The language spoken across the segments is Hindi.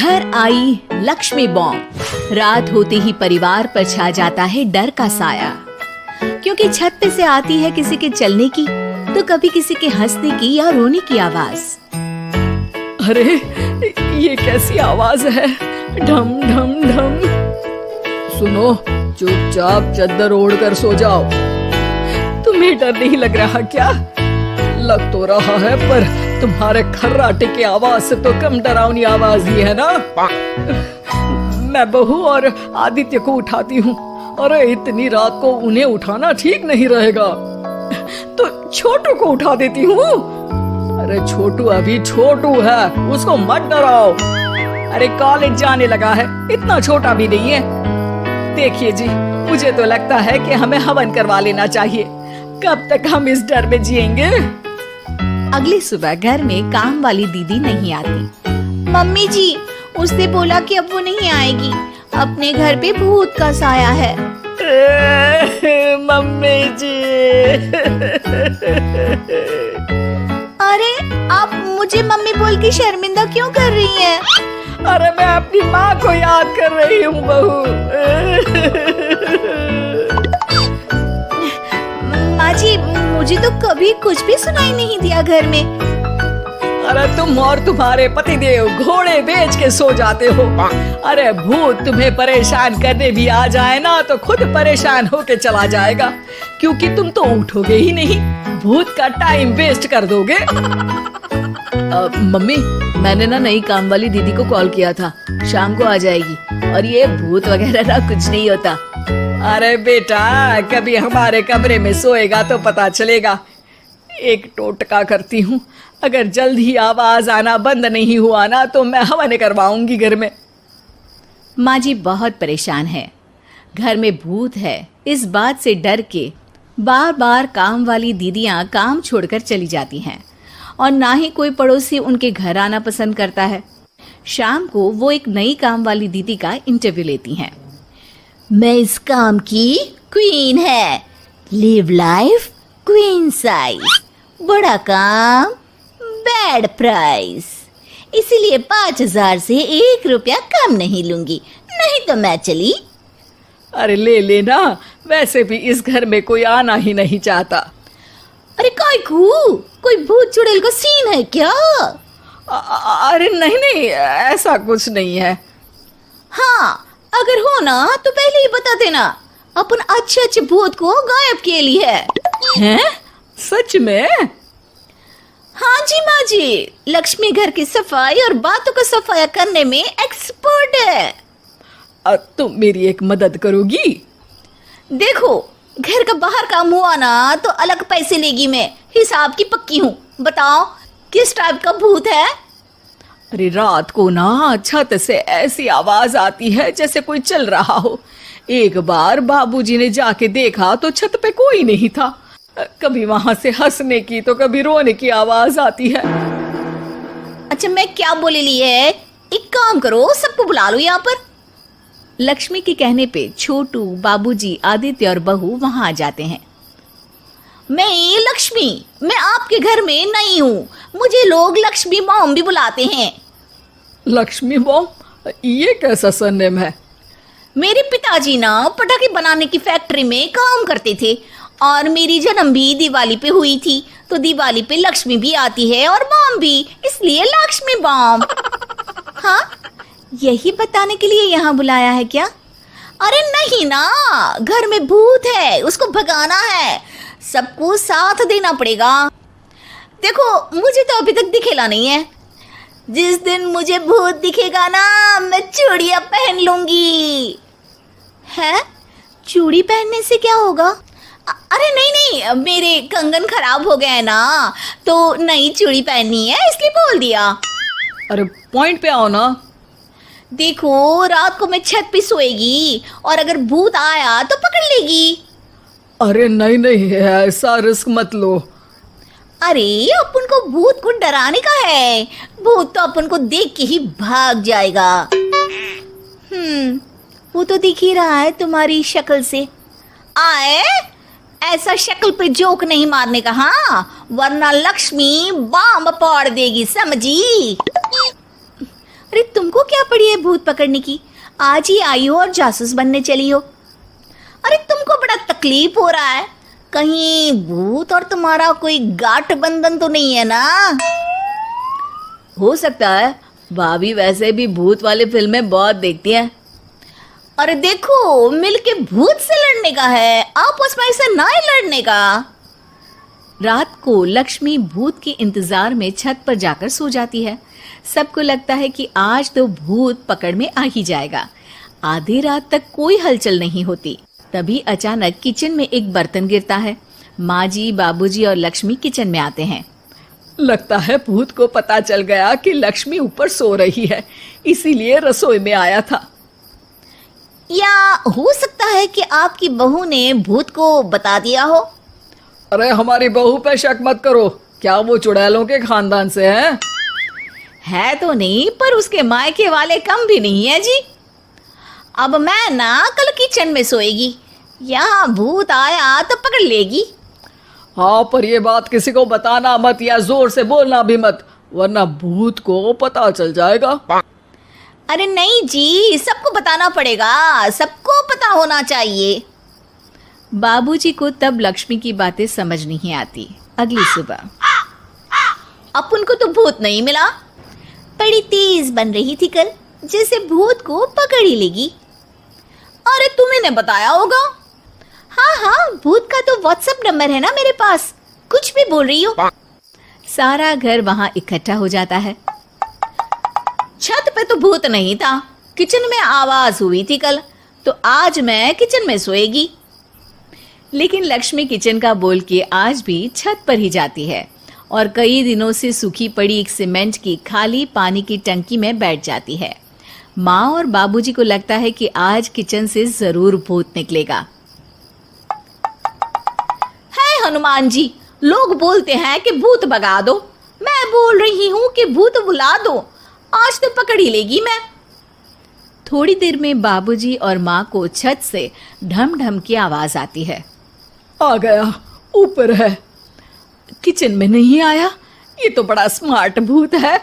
घर आई लक्ष्मी बॉम्ब। रात होते ही परिवार पर छा जाता है डर का साया, क्योंकि छत पे से आती है किसी के चलने की तो कभी किसी के हंसने की या रोने की आवाज। अरे ये कैसी आवाज है? ढम ढम ढम। सुनो, चुपचाप चादर ओढ़कर सो जाओ। तुम्हें डर नहीं लग रहा क्या? लग तो रहा है, पर तुम्हारे खर्राटे की आवाज से तो कम डरावनी आवाज ही है ना। मैं बहू और आदित्य को उठाती हूँ। अरे इतनी रात को उन्हें उठाना ठीक नहीं रहेगा, तो छोटू को उठा देती हूँ। अरे छोटू अभी छोटू है, उसको मत डराओ। अरे कॉलेज जाने लगा है, इतना छोटा भी नहीं है। देखिए जी, मुझे तो लगता है कि हमें हवन करवा लेना चाहिए। कब तक हम इस डर में जिएंगे? अगली सुबह घर में काम वाली दीदी नहीं आती। मम्मी जी, उसने बोला कि अब वो नहीं आएगी, अपने घर पे भूत का साया है। मम्मी जी। अरे आप मुझे मम्मी बोल के शर्मिंदा क्यों कर रही हैं? अरे मैं अपनी माँ को याद कर रही हूँ बहू। माँ जी, मुझे तो कभी कुछ भी सुनाई नहीं दिया घर में। अरे तुम और तुम्हारे पतिदेव घोड़े बेच के सो जाते हो। अरे भूत तुम्हें परेशान करने भी आ जाए ना तो खुद परेशान होके चला जाएगा, क्योंकि तुम तो उठोगे ही नहीं, भूत का टाइम वेस्ट कर दोगे। मम्मी, मैंने ना नई काम वाली दीदी को कॉल किया था, शाम को आ जाएगी, और ये भूत वगैरह ना कुछ नहीं होता। अरे बेटा, कभी हमारे कमरे में सोएगा तो पता चलेगा। एक टोटका करती हूँ, अगर जल्द ही आवाज आना बंद नहीं हुआ ना तो मैं हवन करवाऊंगी घर में। माँ जी बहुत परेशान है, घर में भूत है इस बात से डर के बार बार काम वाली दीदियाँ काम छोड़कर चली जाती हैं, और ना ही कोई पड़ोसी उनके घर आना पसंद करता है। शाम को वो एक नई काम वाली दीदी का इंटरव्यू लेती हैं। मैं इस काम की क्वीन है, लिव लाइफ क्वीन साइज, बड़ा काम बैड प्राइस, इसीलिए 5,000 से 1 रुपया कम नहीं लूंगी, नहीं तो मैं चली। अरे ले लेना, वैसे भी इस घर में कोई आना ही नहीं चाहता। अरे कोई भूत चुड़ैल का सीन है क्या? अरे नहीं नहीं, ऐसा कुछ नहीं है। हाँ, अगर हो ना तो पहले ही बता देना, अपन अच्छे अच्छे भूत को गायब के लिए है। हैं? सच में? हाँ जी माँ जी, लक्ष्मी घर की सफाई और बातों को सफाया करने में एक्सपर्ट है। तुम मेरी एक मदद करोगी? देखो, घर का बाहर काम हुआ ना तो अलग पैसे लेगी, मैं हिसाब की पक्की हूँ। बताओ किस टाइप का भूत है? अरे रात को ना छत से ऐसी आवाज आती है जैसे कोई चल रहा हो। एक बार बाबूजी ने जाके देखा तो छत पे कोई नहीं था। कभी वहां से हंसने की तो कभी रोने की आवाज आती है। अच्छा, मैं क्या बोले ली है, एक काम करो, सबको बुला लो यहाँ पर। लक्ष्मी के कहने पे छोटू, बाबूजी, आदित्य और बहू वहां आ जाते हैं। मैं लक्ष्मी, मैं आपके घर में नई हूँ, मुझे लोग लक्ष्मी मॉम भी बुलाते हैं। लक्ष्मी मॉम? ये कैसा सरनेम है? मेरे पिताजी ना पटाखे बनाने की फैक्ट्री में काम करते थे, और मेरी जन्म भी दिवाली पे हुई थी, तो दिवाली पे लक्ष्मी भी आती है और मॉम भी, इसलिए लक्ष्मी बॉम्ब। हाँ, यही बताने के लिए यहाँ बुलाया है क्या? अरे नहीं ना, घर में भूत है, उसको भगाना है, सबको साथ देना पड़ेगा। देखो, मुझे तो अभी तक दिखेला नहीं है, जिस दिन मुझे भूत दिखेगा ना मैं चूड़ियां पहन लूंगी। है? चूड़ी पहनने से क्या होगा? अरे नहीं, मेरे कंगन खराब हो गए ना, तो नई चूड़ी पहननी है इसलिए बोल दिया। अरे पॉइंट पे आओ ना। देखो, रात को मैं छत पे सोएगी और अगर भूत आया तो पकड़ लेगी। अरे नहीं नहीं, ऐसा रिस्क मत लो। अरे अपन को भूत को डराने का है, भूत तो अपन को देख के ही भाग जाएगा। वो तो दिख ही रहा है तुम्हारी शक्ल से। आए, ऐसा शक्ल पे जोक नहीं मारने का, हाँ, वरना लक्ष्मी बॉम्ब फोड़ देगी, समझी? अरे तुमको क्या पड़ी है भूत पकड़ने की? आज ही आई हो और जासूस बनने चली हो। अरे तुमको बड़ा तकलीफ हो रहा है, कहीं भूत और तुम्हारा कोई गांठ बंधन तो नहीं है ना? हो सकता है, भाभी वैसे भी भूत वाली फिल्में बहुत देखती हैं। अरे देखो, मिलके भूत से लड़ने का है, आपस में ऐसे ना ही लड़ने का। रात को लक्ष्मी भूत के इंतजार में छत पर जाकर सो जाती है। सबको लगता है कि आज तो भूत पकड़ में आ ही जाएगा। आधी रात तक कोई हलचल नहीं होती। तभी अचानक किचन में एक बर्तन गिरता है। माँ जी, बाबूजी और लक्ष्मी किचन में आते हैं। लगता है भूत को पता चल गया कि लक्ष्मी ऊपर सो रही है, इसीलिए रसोई में आया था। या हो सकता है कि आपकी बहू ने भूत को बता दिया हो। अरे हमारी बहू पे शक मत करो, क्या वो चुड़ैलों के खानदान से है तो नहीं, पर उसके मायके वाले कम भी नहीं है जी। अब मैं ना कल किचन में सोएगी, यहाँ भूत आया तो पकड़ लेगी। हाँ, पर ये बात किसी को बताना मत या जोर से बोलना भी मत, वरना भूत को पता चल जाएगा। अरे नहीं जी, सबको बताना पड़ेगा, सबको पता होना चाहिए। बाबूजी को तब लक्ष्मी की बातें समझ नहीं आती। अगली सुबह अपन को तो भूत नहीं मिला, बड़ी तेज बन रही थी कल, जैसे भूत को पकड़ ही लेगी। अरे तुम्हें ने बताया होगा। हाँ हाँ, भूत का तो व्हाट्सएप नंबर है ना मेरे पास, कुछ भी बोल रही हो। सारा घर वहां इकट्ठा हो जाता है। छत पे तो भूत नहीं था, किचन में आवाज हुई थी कल, तो आज मैं किचन में सोएगी। लेकिन लक्ष्मी किचन का बोल के आज भी छत पर ही जाती है और कई दिनों से सूखी पड़ी एक सीमेंट की खाली पानी की टंकी में बैठ जाती है। माँ और बाबूजी को लगता है कि आज किचन से जरूर भूत निकलेगा। है हनुमान जी, लोग बोलते हैं कि भूत भगा दो, मैं बोल रही हूँ कि भूत बुला दो, आज तो पकड़ ही लेगी मैं। थोड़ी देर में बाबूजी और माँ को छत से ढम ढम की आवाज आती है। आ गया, ऊपर है, किचन में नहीं आया, ये तो बड़ा स्मार्ट भूत है।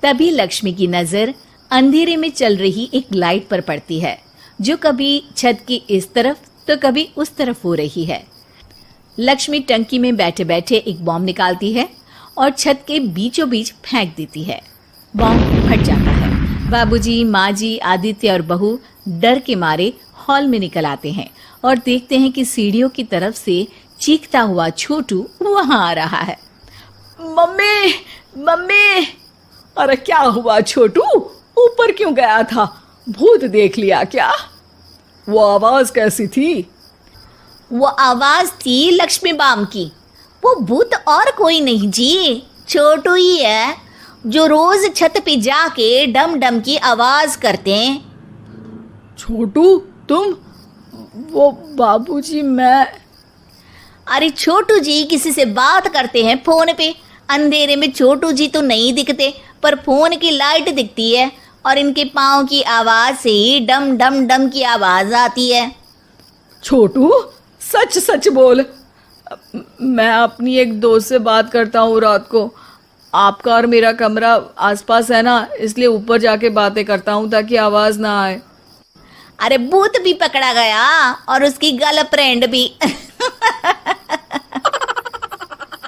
तभी लक्ष्मी की नजर अंधेरे में चल रही एक लाइट पर पड़ती है, जो कभी छत की इस तरफ तो कभी उस तरफ हो रही है। लक्ष्मी टंकी में बैठे बैठे एक बॉम्ब निकालती है और छत के बीचों बीच फेंक देती है। बॉम्ब फट जाता है। बाबूजी, माँ जी, आदित्य और बहू डर के मारे हॉल में निकल आते हैं और देखते हैं कि सीढ़ियों की तरफ से चीखता हुआ छोटू वहां आ रहा है। Mummy, mummy! अरे क्या हुआ छोटू, ऊपर क्यों गया था? भूत देख लिया क्या? वो आवाज कैसी थी? वो आवाज थी लक्ष्मी बाम की। वो भूत और कोई नहीं जी, छोटू ही है, जो रोज छत पे जाके डम डम की आवाज करते हैं। छोटू तुम? वो बाबूजी मैं। अरे छोटू जी किसी से बात करते हैं फोन पे, अंधेरे में छोटू जी तो नहीं दिखते, पर फोन की लाइट दिखती है और इनके पाँव की आवाज से ही डम डम डम की आवाज आती है। छोटू सच सच बोल। मैं अपनी एक दोस्त से बात करता हूँ रात को, आपका और मेरा कमरा आसपास है ना, इसलिए ऊपर जाके बातें करता हूँ ताकि आवाज ना आए। अरे भूत भी पकड़ा गया और उसकी गर्लफ्रेंड भी।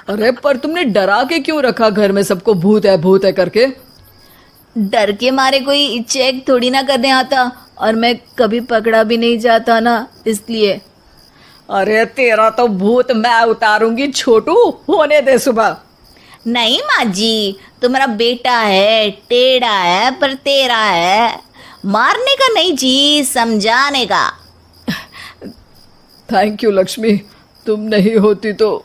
अरे पर तुमने डरा के क्यों रखा घर में सबको भूत है करके? डर के मारे कोई चेक थोड़ी ना करने आता, और मैं कभी पकड़ा भी नहीं जाता ना, इसलिए। अरे तेरा तो भूत मैं उतारूंगी छोटू, होने दे सुबह। नहीं माँ जी, तुम्हारा बेटा है, टेढ़ा है पर तेरा है, मारने का नहीं जी, समझाने का। थैंक यू लक्ष्मी, तुम नहीं होती तो।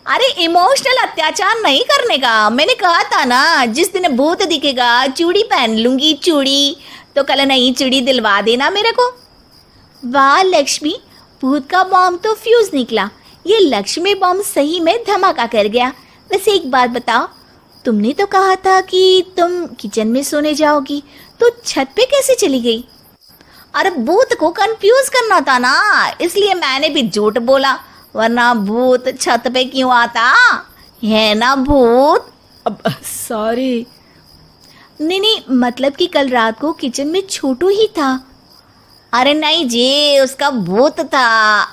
अरे इमोशनल अत्याचार नहीं करने का, मैंने कहा था ना, जिस दिन भूत दिखेगा चूड़ी पहन लूंगी, चूड़ी तो कल नई चूड़ी दिलवा देना मेरे को। वाह लक्ष्मी, भूत का बॉम्ब तो फ्यूज निकला, ये लक्ष्मी बॉम्ब सही में धमाका कर गया। वैसे एक बात बताओ, तुमने तो कहा था कि तुम किचन में सोने जाओगी, तो छत पे कैसे चली गई? अरे भूत को कंफ्यूज करना था ना, इसलिए मैंने भी झूठ बोला, वरना भूत छत पे क्यों आता है ना भूत। अब सॉरी। नहीं नहीं, मतलब कि कल रात को किचन में छोटू ही था। अरे नहीं जी, उसका भूत था।